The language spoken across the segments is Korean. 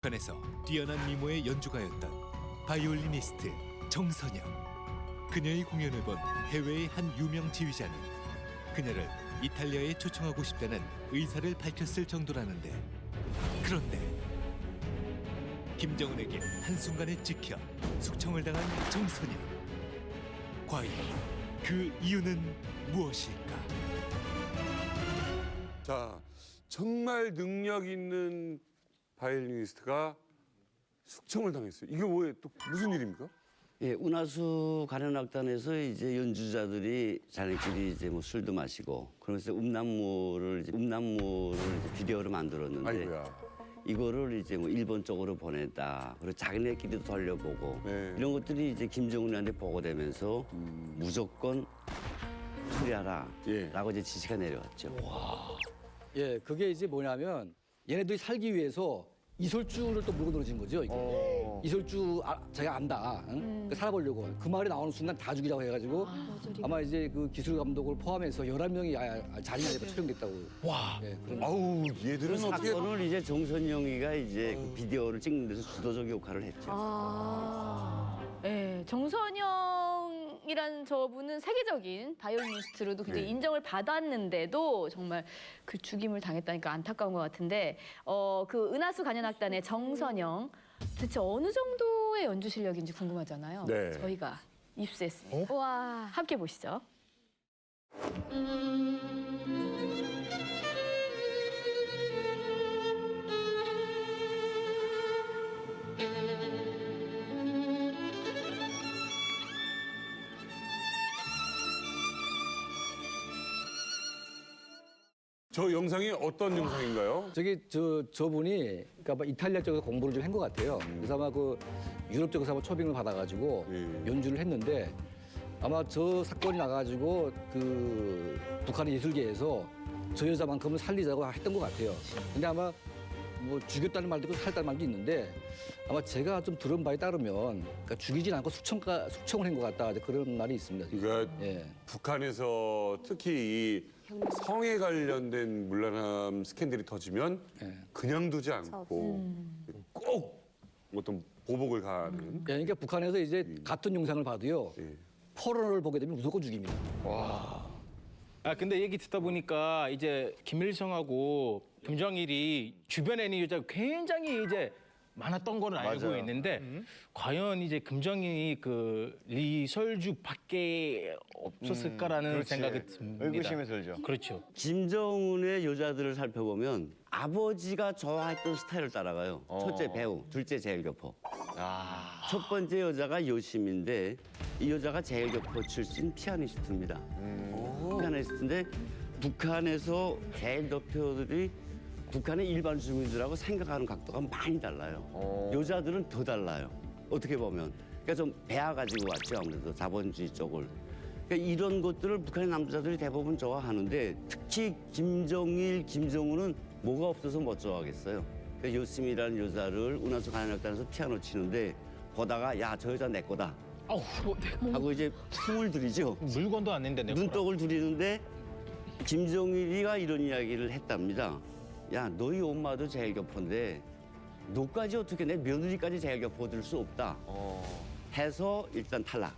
북한에서 뛰어난 미모의 연주가였던 바이올리니스트 정선영. 그녀의 공연을 본 해외의 한 유명 지휘자는 그녀를 이탈리아에 초청하고 싶다는 의사를 밝혔을 정도라는데, 그런데 김정은에게 한순간에 찍혀 숙청을 당한 정선영. 과연 그 이유는 무엇일까? 자, 정말 능력 있는 바이올리니스트가 숙청을 당했어요. 이게 뭐예요? 또 무슨 일입니까? 예, 운하수 가련악단에서 이제 연주자들이 자기들끼리 이제 뭐 술도 마시고 그러면서 음란물을 이제 비디오로 만들었는데, 아이고야. 이거를 이제 뭐 일본 쪽으로 보냈다. 그리고 자기네끼리도 돌려보고 네. 이런 것들이 이제 김정은한테 보고되면서 무조건 처리하라라고 예. 이제 지시가 내려왔죠. 예, 그게 이제 뭐냐면 얘네들이 살기 위해서 이설주를 또 물고 늘어진 거죠. 이게. 이설주 자기가 안다. 응? 그러니까 살아보려고. 그 말이 나오는 순간 다 죽이자고 해가지고 아마 이제 그 기술 감독을 포함해서 11명이 잔인하게 처형됐다고. 와. 예, 그런. 아우, 얘들은 그 어떻게 사건을 이제 정선영이가 이제 그 비디오를 찍는 데서 주도적 역할을 했죠. 네, 정선영이란 저분은 세계적인 바이올리니스트로도 굉장히 인정을 받았는데도 정말 그 죽임을 당했다니까 안타까운 것 같은데, 그 은하수 가련악단의 정선영, 대체 어느 정도의 연주 실력인지 궁금하잖아요. 네. 저희가 입수했습니다. 와, 함께 보시죠. 저 영상이 어떤 영상인가요? 저분이 그러니까 아마 이탈리아 쪽에서 공부를 좀 한 것 같아요. 그래서 아마 그 유럽 쪽에서 아마 초빙을 받아가지고 연주를 했는데, 아마 저 사건이 나가지고 그 북한의 예술계에서 저 여자만큼은 살리자고 했던 것 같아요. 근데 아마 뭐 죽였다는 말도 있고 살렸다는 말도 있는데, 아마 제가 좀 들은 바에 따르면 그러니까 죽이진 않고 숙청을 한 것 같다, 그런 말이 있습니다. 그러니까 예. 북한에서 특히 이 성에 관련된 문란함 스캔들이 터지면 그냥 두지 않고 꼭 어떤 보복을 가하는. 예, 그러니까 북한에서 이제 같은 영상을 봐도요, 예. 포로를 보게 되면 무조건 죽입니다. 아 근데 얘기 듣다 보니까 이제 김일성하고 김정일이 주변에 있는 여자가 굉장히 이제 많았던 거는 알고 있는데, 과연 이제 김정일이 그 리설주 밖에 없었을까라는 생각이 듭니다. 의구심이 들죠. 그렇죠. 김정은의 여자들을 살펴보면 아버지가 좋아했던 스타일을 따라가요. 첫째 배우, 둘째 제일교포. 첫 번째 여자가 요심인데, 이 여자가 제일교포 출신 피아니스트입니다. 피아니스트인데 북한에서 제일교포들이 북한의 일반 주민들하고 생각하는 각도가 많이 달라요. 여자들은 더 달라요. 어떻게 보면. 그러니까 좀 배워가지고 왔죠. 아무래도 자본주의 쪽을. 그러니까 이런 것들을 북한의 남자들이 대부분 좋아하는데, 특히 김정일, 김정은은 뭐가 없어서 못 좋아하겠어요. 그러니까 요심이라는 여자를 운하수 가련악단에서 피아노 치는데 보다가 야, 저 여자 내 거다 아우 하고 이제 품을 들이죠. 물건도 안 낸데 내 거라. 눈독을 들이는데 김정일이가 이런 이야기를 했답니다. 야, 너희 엄마도 제일교포인데 너까지 어떻게 내 며느리까지 제일교포 들 수 없다 해서 일단 탈락.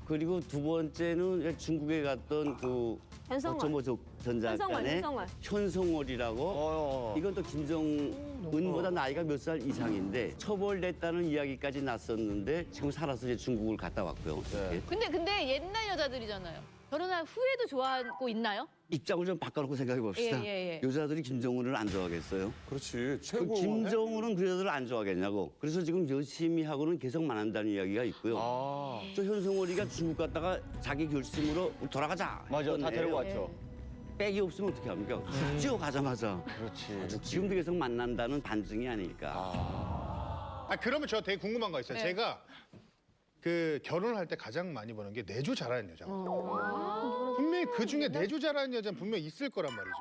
그리고 두 번째는 중국에 갔던 그 현성월. 전 작가의 현성월이라고, 이건 또 김정은보다 나이가 몇 살 이상인데 처벌됐다는 이야기까지 났었는데 지금 살아서 이제 중국을 갔다 왔고요. 근데 옛날 여자들이잖아요. 결혼한 후에도 좋아하고 있나요? 입장을 좀 바꿔놓고 생각해 봅시다. 예. 여자들이 김정은을 안 좋아하겠어요? 그렇지. 최고. 그 김정은은 그 여자를 안 좋아하겠냐고. 그래서 지금 열심히 하고는 계속 만난다는 이야기가 있고요. 저 현성월이가 중국 갔다가 자기 결심으로 돌아가자. 맞아, 다 했던 데리고 애예요. 왔죠. 백이 없으면 어떻게 합니까? 죽지요, 가자마자. 그렇지. 지금도 계속 만난다는 반증이 아닐까. 아 그러면 저 되게 궁금한 거 있어요. 제가 그 결혼을 할 때 가장 많이 보는 게 내조 잘하는 여자거든요. 분명히 그 중에 내조 잘하는 여자는 분명히 있을 거란 말이죠.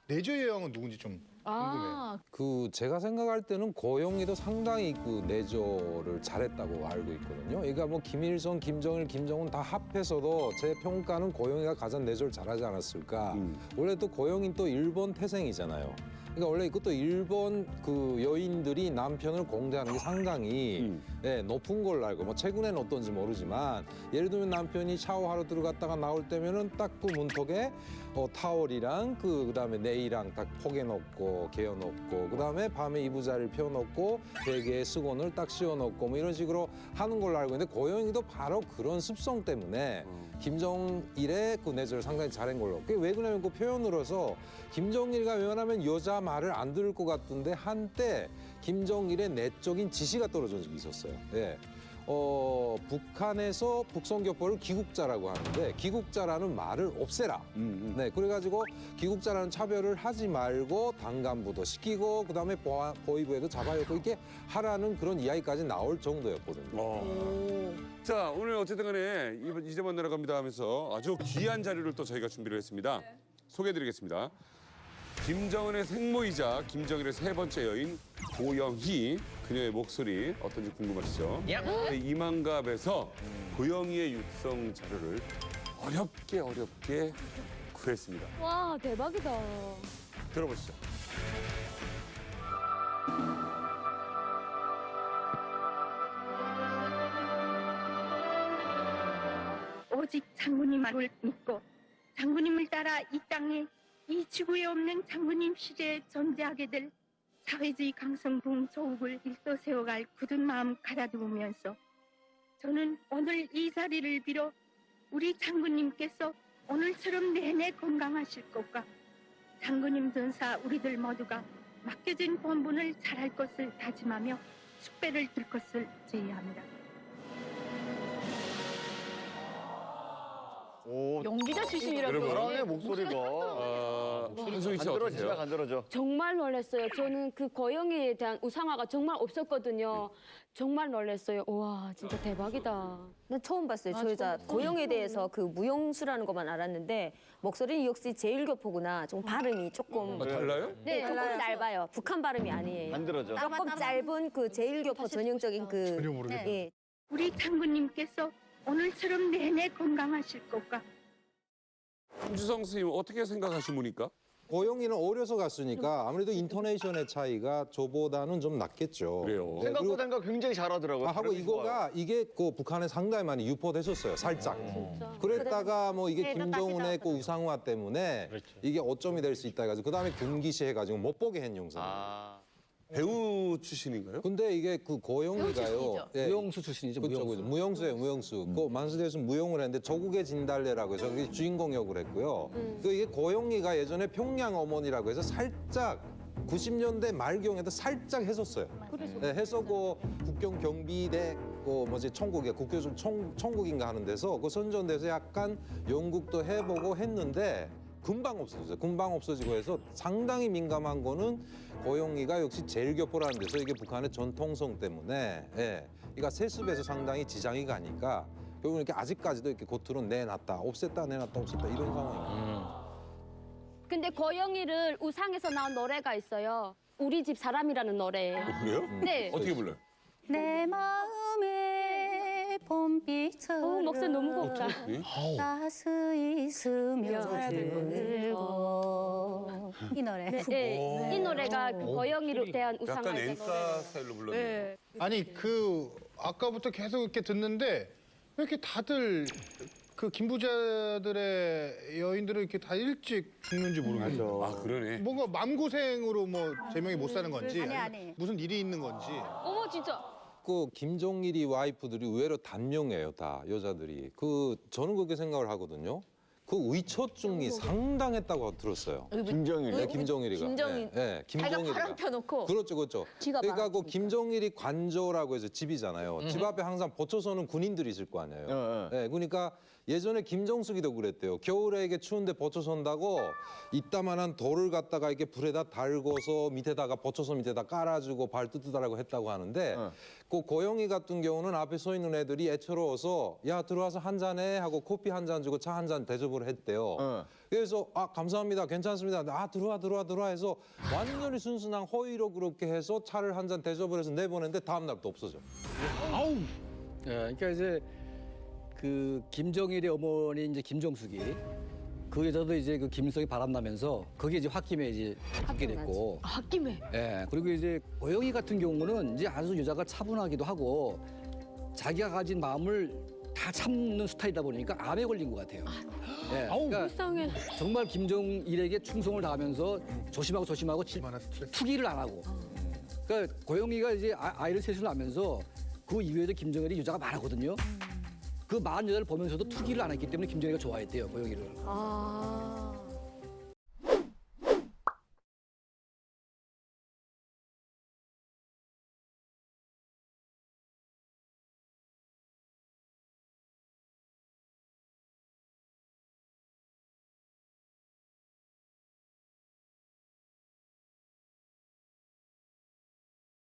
내조의 여왕은 누군지 좀 궁금해요. 그 제가 생각할 때는 고영희도 상당히 그 내조를 잘했다고 알고 있거든요. 그러니까 뭐 김일성, 김정일, 김정은 다 합해서도 제 평가는 고영희가 가장 내조를 잘하지 않았을까. 원래 또 고영희는 또 일본 태생이잖아요. 그러니까 원래 이것도 일본 그 여인들이 남편을 공대하는 게 상당히 높은 걸로 알고 뭐 최근에는 어떤지 모르지만 예를 들면 남편이 샤워하러 들어갔다가 나올 때면은 딱 그 문턱에 타월이랑 그다음에 네일랑 딱 포개 놓고 개어 놓고 그다음에 밤에 이부자리를 펴 놓고 베개에 수건을 딱 씌워 놓고 뭐 이런 식으로 하는 걸로 알고 있는데 고영이도 바로 그런 습성 때문에 김정일의 그 내조를 상당히 잘한 걸로. 그게 왜 그러냐면 그 표현으로서 김정일이가 웬만하면 여자 말을 안 들을 것 같은데 한때 김정일의 내적인 지시가 떨어진 적이 있었어요. 예. 북한에서 북성교포를 기국자라고 하는데 기국자라는 말을 없애라. 네, 그래가지고 기국자라는 차별을 하지 말고 당간부도 시키고 그다음에 보위부에도 잡아였고 이렇게 하라는 그런 이야기까지 나올 정도였거든요. 자, 오늘 어쨌든 간에 이제 만나러 갑니다 하면서 아주 귀한 자료를 또 저희가 준비를 했습니다. 소개해드리겠습니다. 김정은의 생모이자 김정일의 세 번째 여인 고영희, 그녀의 목소리 어떤지 궁금하시죠? 네, 이만갑에서 고영희의 육성 자료를 어렵게 구했습니다. 와, 대박이다. 들어보시죠. 오직 장군님을 믿고 장군님을 따라 이 땅에 이 지구에 없는 장군님 시대에 존재하게 될 사회주의 강성붕 조국을 일떠세워갈 굳은 마음 가다두면서 저는 오늘 이 자리를 빌어 우리 장군님께서 오늘처럼 내내 건강하실 것과 장군님 전사 우리들 모두가 맡겨진 본분을 잘할 것을 다짐하며 숙배를 들 것을 제의합니다. 연기자 출신이라고. 사람의 목소리가 한송이 씨 어떠세요? 간들어져. 정말 놀랐어요. 저는 그 고영이에 대한 우상화가 정말 없었거든요. 정말 놀랐어요. 우와, 진짜 대박이다. 난 처음 봤어요. 저 여자 고영에 대해서 그 무용수라는 것만 알았는데 목소리는 역시 제일교포구나. 좀 발음이 조금 달라요? 네, 조금 짧아요. 북한 발음이 아니에요. 간들어져. 조금 짧은 그 제일교포 전형적인 그 전혀 모르겠네. 예. 우리 장군님께서 오늘처럼 내내 건강하실 것과 김주성 선생님 어떻게 생각하십니까? 고영이는 어려서 갔으니까 아무래도 인토네이션의 차이가 저보다는 좀 낫겠죠. 그래요. 네, 그리고 생각보다 굉장히 잘하더라고요. 하고 발음이 이거가 이게 그 북한에 상당히 많이 유포됐었어요, 살짝. 그랬다가 뭐 이게 김정은의 그 우상화 때문에 이게 어점이 될 수 있다 해가지고 그다음에 금기시 해가지고 못 보게 한 영상. 배우 출신인가요? 근데 이게 그 고영이가요. 예, 무용수 출신이죠. 그렇죠, 무용수. 그렇죠. 무용수예요, 무용수. 그 만수대에서 무용을 했는데 조국의 진달래라고 해서 그게 주인공 역을 했고요. 그 이게 고영이가 예전에 평양 어머니라고 해서 살짝 90년대 말경에도 살짝 했었어요. 네, 해서 그 국경 경비대 그 뭐지 청국에 국교좀 청국인가 하는 데서 그 선전돼서 약간 연극도 해보고 했는데 금방 없어졌어요. 금방 없어지고 해서 상당히 민감한 거는 고영이가 역시 제일교포라는 데서 이게 북한의 전통성 때문에 그러니까 세습에서 상당히 지장이 가니까 결국 이렇게 아직까지도 이렇게 겉으로 내놨다, 없앴다, 내놨다, 없앴다 이런 상황이에요. 근데 고영이를 우상에서 나온 노래가 있어요. 우리 집 사람이라는 노래예요. 그래요? 네. 어떻게 불러요? 내 마음에 봄비처럼 목소리 너무 곱다. 따스히 스며들고 이 노래. 네, 이 노래가 그 고영이에 대한 우상화의 약간 노래. 엔사 스타일로 불렀네요. 아니 그 아까부터 계속 이렇게 듣는데 왜 이렇게 다들 그 김부자들의 여인들은 이렇게 다 일찍 죽는지 모르겠어요. 아, 그러네. 뭔가 마음고생으로 뭐 제명이 못 사는 건지 아니. 무슨 일이 있는 건지. 어머, 진짜. 그 김정일이 와이프들이 의외로 단명해요, 다 여자들이. 그 저는 그렇게 생각을 하거든요. 그 의처증이 상당했다고 들었어요. 김정일. 네, 김정일이가. 김정일. 네, 자기가 김정일이가. 바람 펴놓고. 그렇죠, 그렇죠. 그러니까 그 김정일이 관저라고 해서 집이잖아요. 집 앞에 항상 버쳐서는 군인들이 있을 거 아니에요. 네, 그러니까 예전에 김정숙이도 그랬대요. 겨울에 이게 추운데 버쳐 선다고 이따만한 돌을 갖다가 이렇게 불에다 달궈서 밑에다가 버쳐서 밑에다 깔아주고 발 뜨뜨다라고 했다고 하는데 그 고영이 같은 경우는 앞에 서 있는 애들이 애처로워서 야 들어와서 한 잔해 하고 커피 한 잔 주고 차 한 잔 대접을 했대요. 그래서 아 감사합니다, 괜찮습니다. 아 들어와 해서 완전히 순순한 허위로 그렇게 해서 차를 한 잔 대접을 해서 내보냈는데 다음 날 또 없어져. 아우. 예, 그러니까 이제 그 김정일의 어머니 이제 김정숙이 그 여자도 이제 그 김일성이 바람나면서 거기에 이제 홧김에 이제 죽게 됐고. 홧김에. 예. 그리고 이제 고영희 같은 경우는 이제 아주 여자가 차분하기도 하고 자기가 가진 마음을 다 참는 스타일이다 보니까 암에 걸린 것 같아요. 예. 그러니까 불쌍해. 정말 김정일에게 충성을 다하면서 조심하고 투기를 안 하고. 그러니까 고영희가 이제 아이를 셋을 낳으면서 그 이후에도 김정일이 여자가 많았거든요. 그 많은 여자를 보면서도 투기를 안 했기 때문에 김정일이가 좋아했대요, 고영희를. 아.